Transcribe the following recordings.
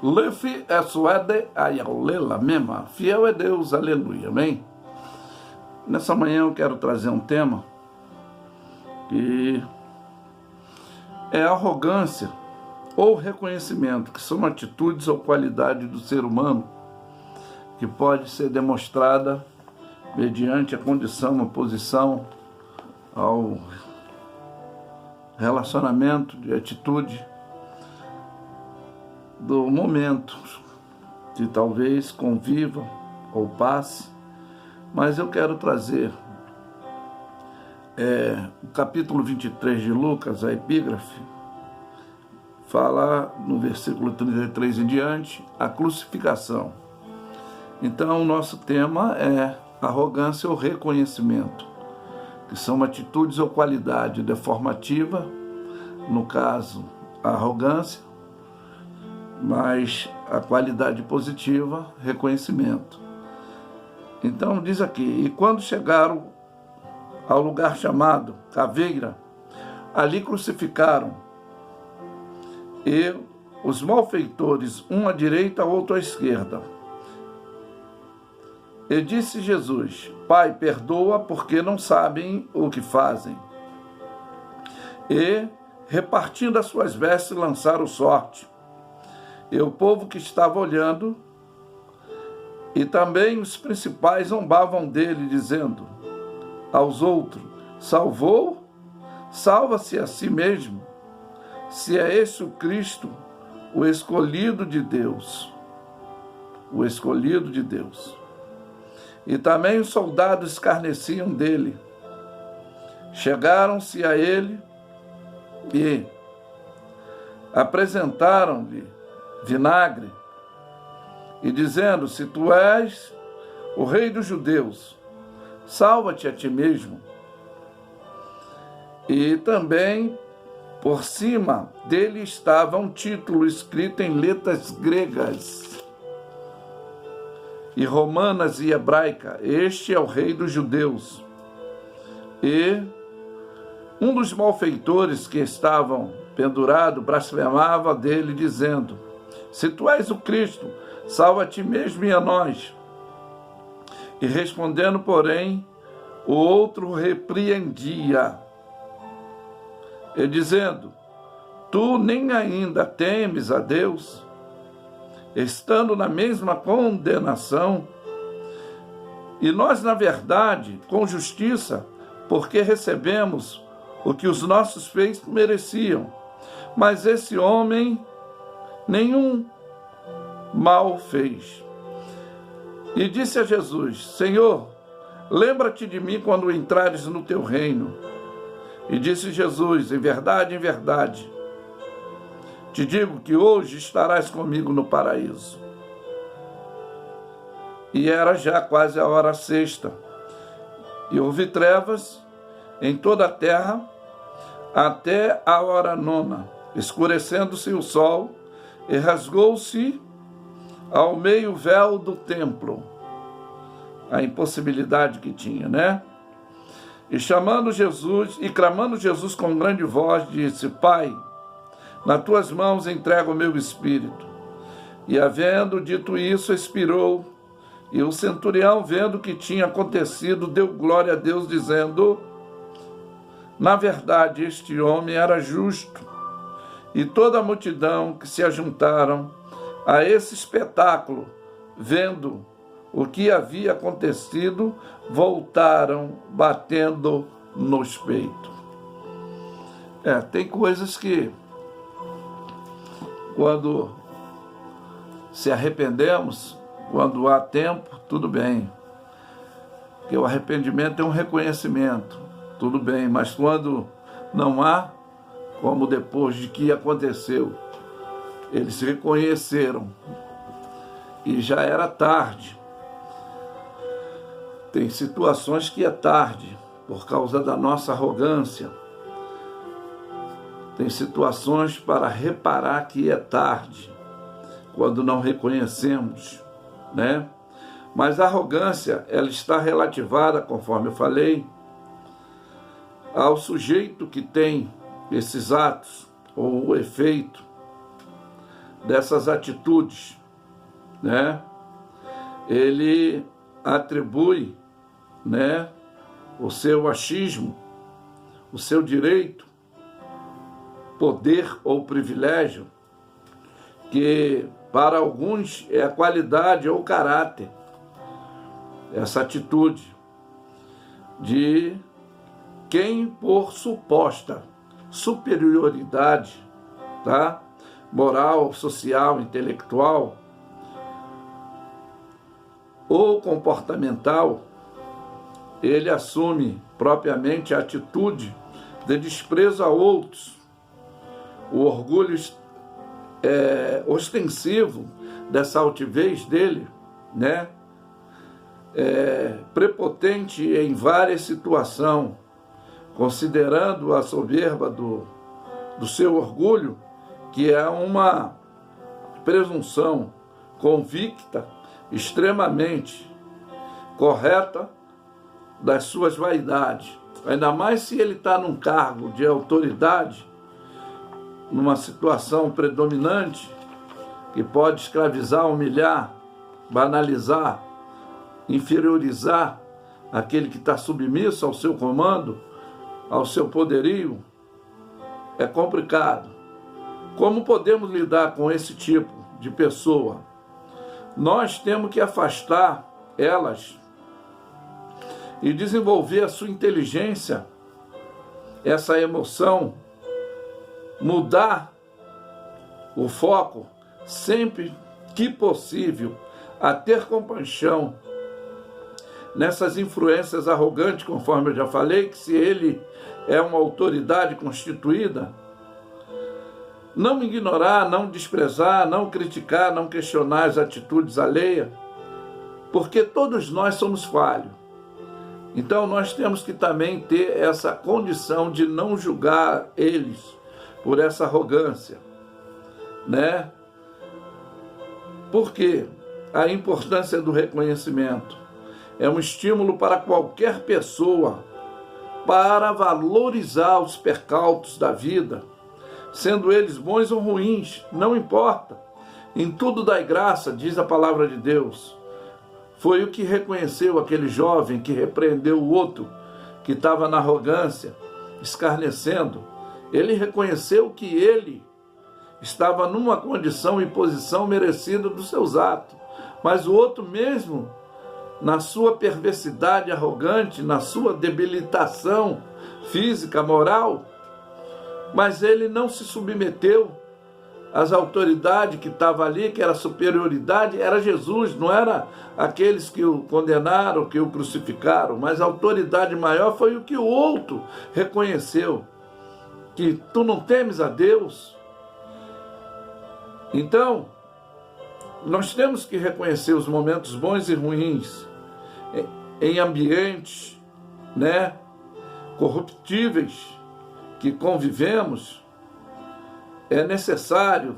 Lefi é suede ayalela mesma. Fiel é Deus, aleluia, amém? Nessa manhã eu quero trazer um tema que é arrogância ou reconhecimento, que são atitudes ou qualidades do ser humano que pode ser demonstrada mediante a condição, a posição, ao relacionamento de atitude do momento que talvez conviva ou passe, mas eu quero trazer o capítulo 23 de Lucas, a epígrafe, fala no versículo 33 em diante, a crucificação. Então o nosso tema é arrogância ou reconhecimento, que são atitudes ou qualidade deformativa, no caso a arrogância, mas a qualidade positiva, reconhecimento. Então diz aqui, e quando chegaram ao lugar chamado Caveira, ali crucificaram, e os malfeitores, um à direita, outro à esquerda. E disse Jesus, Pai, perdoa, porque não sabem o que fazem. E, repartindo as suas vestes, lançaram sorte. E o povo que estava olhando, e também os principais zombavam dele, dizendo aos outros, salvou? Salva-se a si mesmo, se é esse o Cristo, o escolhido de Deus. O escolhido de Deus. E também os soldados escarneciam dele. Chegaram-se a ele e apresentaram-lhe vinagre, e dizendo, se tu és o rei dos judeus, salva-te a ti mesmo. E também por cima dele estava um título escrito em letras gregas e romanas e hebraica, este é o rei dos judeus. E um dos malfeitores que estavam pendurado blasfemava dele, dizendo, se tu és o Cristo, salva a ti mesmo e a nós. E respondendo, porém, o outro repreendia, e dizendo, tu nem ainda temes a Deus, estando na mesma condenação, e nós, na verdade, com justiça, porque recebemos o que os nossos feitos mereciam, mas esse homem nenhum mal fez. E disse a Jesus, Senhor, lembra-te de mim quando entrares no teu reino. E disse Jesus, em verdade, te digo que hoje estarás comigo no paraíso. E era já quase a hora sexta, e houve trevas em toda a terra até a hora nona, escurecendo-se o sol, e rasgou-se ao meio o véu do templo. A impossibilidade que tinha, né? E chamando Jesus, e clamando Jesus com grande voz, disse, Pai, nas tuas mãos entrego o meu espírito. E havendo dito isso, expirou. E o centurião, vendo o que tinha acontecido, deu glória a Deus, dizendo, na verdade, este homem era justo. E toda a multidão que se ajuntaram a esse espetáculo, vendo o que havia acontecido, voltaram batendo nos peitos. Tem coisas que, quando se arrependemos, quando há tempo, tudo bem. Porque o arrependimento é um reconhecimento, tudo bem. Mas quando não há, como depois de que aconteceu, eles se reconheceram e já era tarde. Tem situações que é tarde, por causa da nossa arrogância. Tem situações para reparar que é tarde, quando não reconhecemos, né? Mas a arrogância, ela está relativada, conforme eu falei, ao sujeito que tem esses atos, ou o efeito, dessas atitudes, né? Ele atribui, né, o seu achismo, o seu direito, poder ou privilégio, que para alguns é a qualidade ou o caráter, essa atitude de quem por suposta superioridade, tá, moral, social, intelectual ou comportamental, ele assume propriamente a atitude de desprezo a outros, o orgulho ostensivo dessa altivez dele, né? Prepotente em várias situações, considerando a soberba do seu orgulho, que é uma presunção convicta, extremamente correta das suas vaidades. Ainda mais se ele está num cargo de autoridade, numa situação predominante, que pode escravizar, humilhar, banalizar, inferiorizar aquele que está submisso ao seu comando, ao seu poderio. É complicado. Como podemos lidar com esse tipo de pessoa? Nós temos que afastar elas e desenvolver a sua inteligência, essa emoção, mudar o foco sempre que possível, a ter compaixão nessas influências arrogantes, conforme eu já falei, que se ele é uma autoridade constituída, não ignorar, não desprezar, não criticar, não questionar as atitudes alheias, porque todos nós somos falhos. Então nós temos que também ter essa condição de não julgar eles por essa arrogância, né? Porque a importância do reconhecimento é um estímulo para qualquer pessoa para valorizar os percalços da vida, sendo eles bons ou ruins, não importa. Em tudo dai graça, diz a palavra de Deus. Foi o que reconheceu aquele jovem que repreendeu o outro, que estava na arrogância, escarnecendo. Ele reconheceu que ele estava numa condição e posição merecida dos seus atos. Mas o outro mesmo, na sua perversidade arrogante, na sua debilitação física, moral, mas ele não se submeteu às autoridades que estavam ali, que era superioridade, era Jesus, não era aqueles que o condenaram, que o crucificaram, mas a autoridade maior foi o que o outro reconheceu, que tu não temes a Deus. Então, nós temos que reconhecer os momentos bons e ruins em ambientes, né, corruptíveis que convivemos. É necessário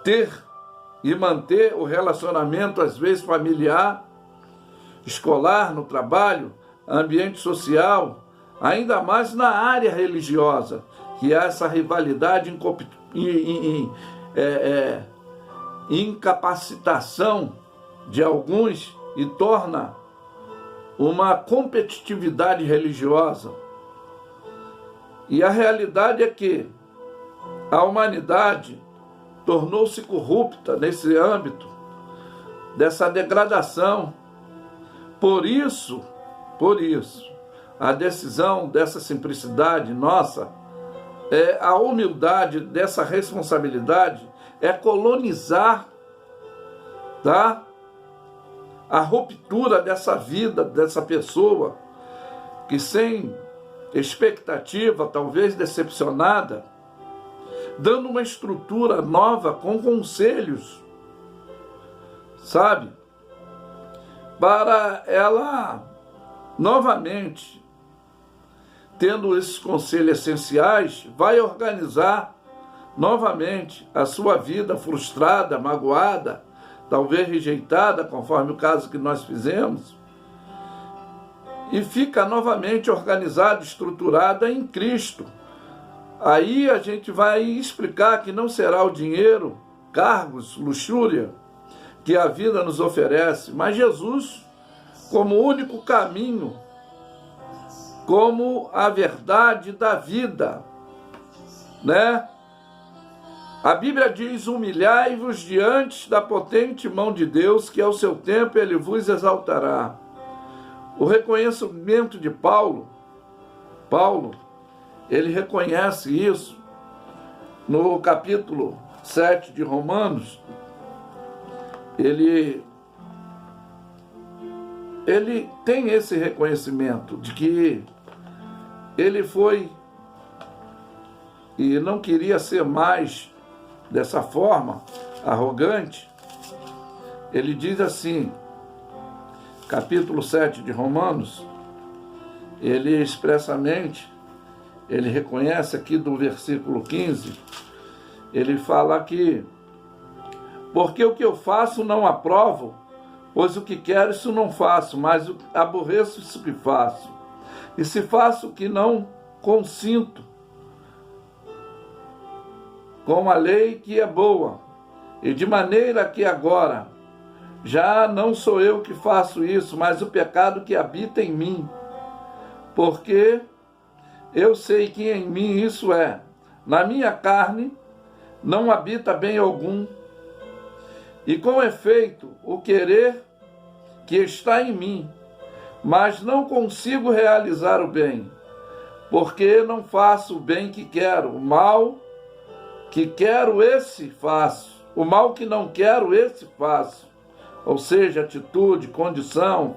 ter e manter o relacionamento, às vezes familiar, escolar, no trabalho, ambiente social, ainda mais na área religiosa, que há essa rivalidade, incapacitação de alguns e torna uma competitividade religiosa. E a realidade é que a humanidade tornou-se corrupta nesse âmbito dessa degradação. Por isso, a decisão dessa simplicidade nossa, a humildade dessa responsabilidade é colonizar, tá? A ruptura dessa vida, dessa pessoa, que sem expectativa, talvez decepcionada, dando uma estrutura nova com conselhos, sabe? Para ela, novamente, tendo esses conselhos essenciais, vai organizar novamente a sua vida frustrada, magoada, talvez rejeitada, conforme o caso que nós fizemos, e fica novamente organizada, estruturada em Cristo, Aí a gente vai explicar que não será o dinheiro, cargos, luxúria que a vida nos oferece, mas Jesus como único caminho, como a verdade da vida, né? A Bíblia diz: humilhai-vos diante da potente mão de Deus, que ao seu tempo ele vos exaltará. O reconhecimento de Paulo, ele reconhece isso no capítulo 7 de Romanos. Ele tem esse reconhecimento de que ele foi e não queria ser mais dessa forma, arrogante. Ele diz assim, capítulo 7 de Romanos, ele expressamente, ele reconhece aqui do versículo 15, ele fala que: porque o que eu faço não aprovo, pois o que quero isso não faço, mas aborreço isso que faço. E se faço o que não consinto, com a lei que é boa, e de maneira que agora já não sou eu que faço isso, mas o pecado que habita em mim. Porque eu sei que em mim isso é, na minha carne não habita bem algum, e com efeito o querer que está em mim, mas não consigo realizar o bem, porque não faço o bem que quero, o mal que quero esse faço, o mal que não quero esse faço. Ou seja, atitude, condição,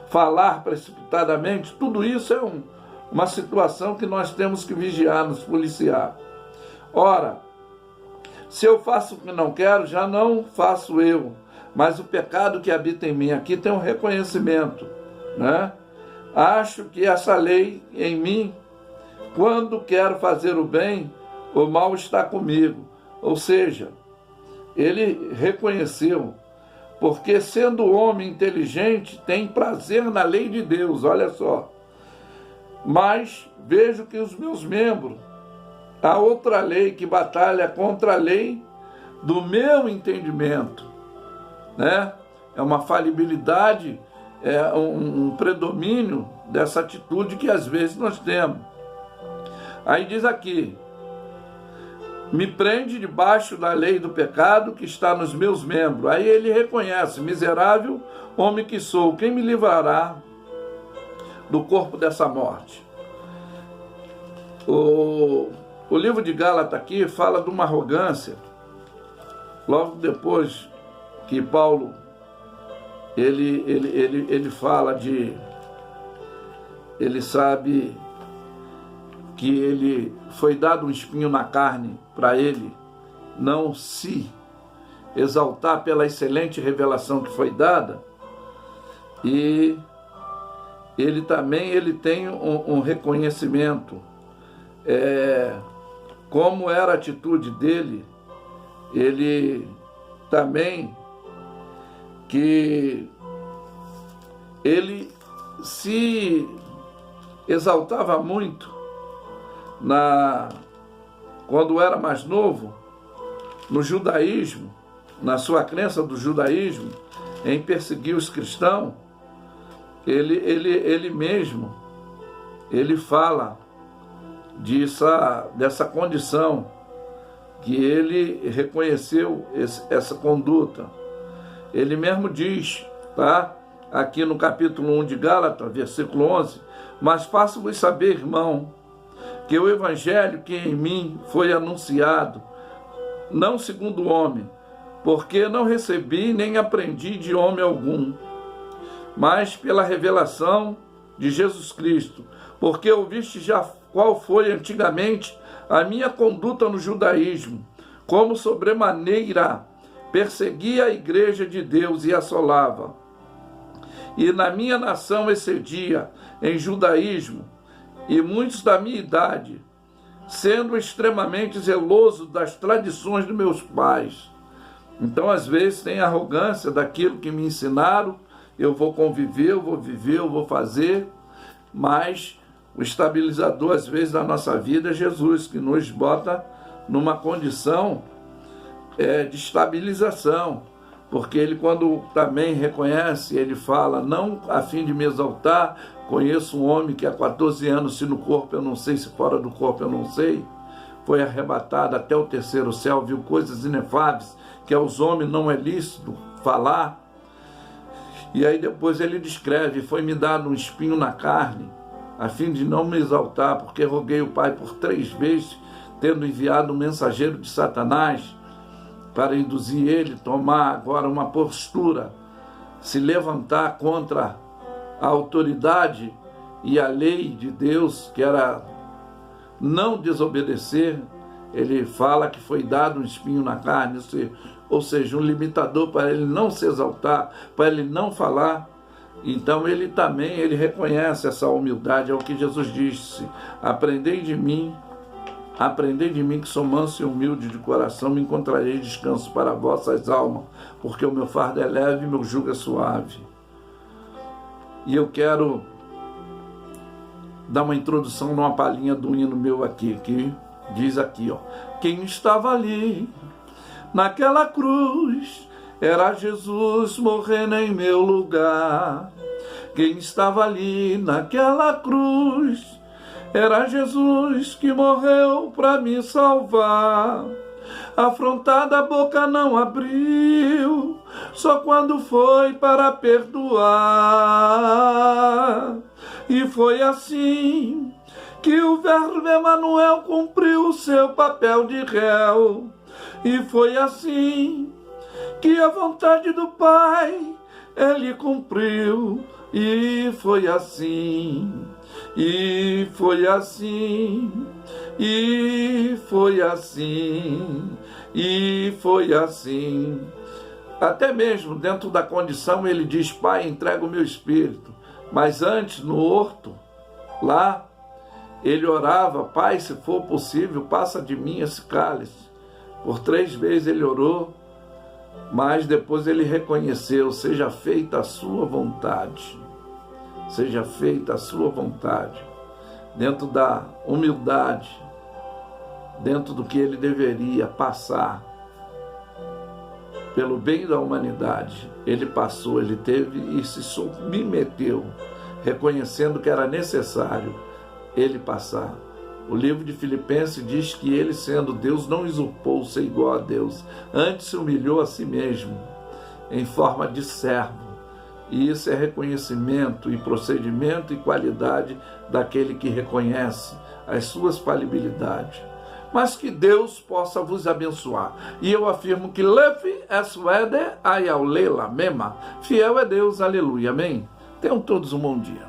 falar precipitadamente, tudo isso é uma situação que nós temos que vigiar, nos policiar. Ora, se eu faço o que não quero, já não faço eu, mas o pecado que habita em mim. Aqui tem um reconhecimento, né? Acho que essa lei em mim, quando quero fazer o bem, o mal está comigo. Ou seja, ele reconheceu, porque sendo homem inteligente, tem prazer na lei de Deus, olha só. Mas vejo que os meus membros, há outra lei que batalha contra a lei do meu entendimento, né? É uma falibilidade, é um predomínio dessa atitude que às vezes nós temos. Aí diz aqui: me prende debaixo da lei do pecado que está nos meus membros. Aí ele reconhece: miserável homem que sou, quem me livrará do corpo dessa morte? O livro de Gálatas aqui fala de uma arrogância. Logo depois que Paulo ele fala de, ele sabe que ele foi dado um espinho na carne para ele não se exaltar pela excelente revelação que foi dada, e ele também tem um reconhecimento, como era a atitude dele, ele também, que ele se exaltava muito quando era mais novo, no judaísmo, na sua crença do judaísmo, em perseguir os cristãos. Ele mesmo, ele fala dessa condição, que ele reconheceu essa conduta. Ele mesmo diz, tá? Aqui no capítulo 1 de Gálatas, versículo 11, mas faço-vos saber, irmão, que o evangelho que em mim foi anunciado, não segundo o homem, porque não recebi nem aprendi de homem algum, mas pela revelação de Jesus Cristo, porque ouviste já qual foi antigamente a minha conduta no judaísmo, como sobremaneira perseguia a igreja de Deus e assolava. E na minha nação excedia em judaísmo, e muitos da minha idade, sendo extremamente zeloso das tradições dos meus pais. Então, às vezes, tem arrogância daquilo que me ensinaram, eu vou conviver, eu vou viver, eu vou fazer, mas O estabilizador, às vezes, da nossa vida é Jesus, que nos bota numa condição de estabilização. Porque ele, quando também reconhece, ele fala, não a fim de me exaltar, conheço um homem que há 14 anos, se no corpo eu não sei, se fora do corpo eu não sei, foi arrebatado até o terceiro céu, viu coisas inefáveis, que aos homens não é lícito falar. E aí depois ele descreve, foi-me dado um espinho na carne, a fim de não me exaltar, porque roguei o Pai por 3 vezes, tendo enviado um mensageiro de Satanás, para induzir ele a tomar agora uma postura, se levantar contra a autoridade e a lei de Deus, que era não desobedecer. Ele fala que foi dado um espinho na carne, ou seja, um limitador para ele não se exaltar, para ele não falar. Então ele também reconhece essa humildade, é o que Jesus disse: aprendei de mim que sou manso e humilde de coração, me encontrarei descanso para vossas almas, porque o meu fardo é leve e meu jugo é suave. E eu quero dar uma introdução numa palhinha do hino meu aqui, que diz aqui, ó: quem estava ali, naquela cruz, era Jesus morrendo em meu lugar. Quem estava ali, naquela cruz, era Jesus que morreu para me salvar. Afrontada a boca não abriu, só quando foi para perdoar. E foi assim que o Verbo Emanuel cumpriu o seu papel de réu. E foi assim que a vontade do Pai ele cumpriu. E foi assim, e foi assim, e foi assim, e foi assim. Até mesmo dentro da condição ele diz: Pai, entrega o meu espírito. Mas antes, no horto, lá, ele orava: Pai, se for possível, passa de mim esse cálice. Por 3 vezes ele orou, mas depois ele reconheceu: seja feita a sua vontade. Seja feita a sua vontade. Dentro da humildade, dentro do que ele deveria passar pelo bem da humanidade, ele passou, ele teve e se submeteu, reconhecendo que era necessário ele passar. O livro de Filipenses diz que ele, sendo Deus, não usurpou ser igual a Deus, antes se humilhou a si mesmo, em forma de servo. E isso é reconhecimento e procedimento e qualidade daquele que reconhece as suas falibilidades. Mas que Deus possa vos abençoar. E eu afirmo que Lefi Eswede Ayaule Lamema. Fiel é Deus, aleluia, amém? Tenham todos um bom dia.